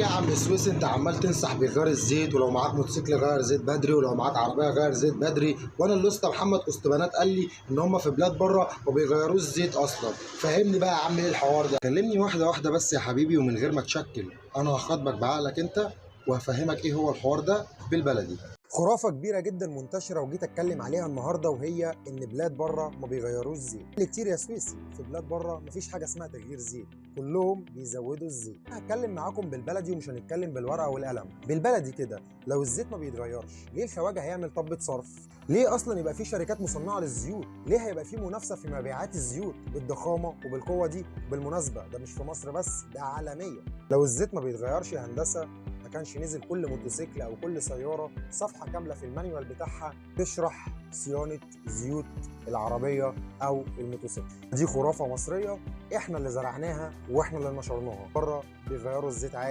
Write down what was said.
ايه يا عم سويس؟ انت عمال تنصح بغير الزيت، ولو معاك موتوسيكل غير زيت بدري، ولو معاك عربيه غير زيت بدري. وانا اللي اسطى محمد كستبانات قال لي ان هم في بلاد بره ما بيغيروش الزيت اصلا. فهمني بقى يا عم ايه الحوار ده؟ كلمني واحده واحده بس يا حبيبي ومن غير ما تشكل. انا هخاطبك بعقلك انت وهفهمك ايه هو الحوار ده بالبلدي. خرافه كبيره جدا منتشره وجيت اتكلم عليها النهارده، وهي ان بلاد بره ما بيغيروش زيت. اللي كتير يا سويسي في بلاد بره مفيش حاجه اسمها تغيير زيت، كلهم بيزودوا الزيت. هتكلم معاكم بالبلدي ومش هنتكلم بالورقه والقلم، بالبلدي كده. لو الزيت ما بيتغيرش ليه الخواجه هيعمل طبة صرف؟ ليه اصلا يبقى في شركات مصنعه للزيوت؟ ليه هيبقى في منافسه في مبيعات الزيوت بالضخامه وبالقوه دي؟ بالمناسبه ده مش في مصر بس، ده عالميا. لو الزيت ما بيتغيرش يا هندسه ما كانش نزل كل موتوسيكل او كل سياره صفحه كامله في المانيوال بتاعها تشرح صيانه زيوت العربيه او الموتوسيكل. دي خرافه مصريه احنا اللي زرعناها واحنا اللي نشرناها. بره بيغيروا الزيت عادي.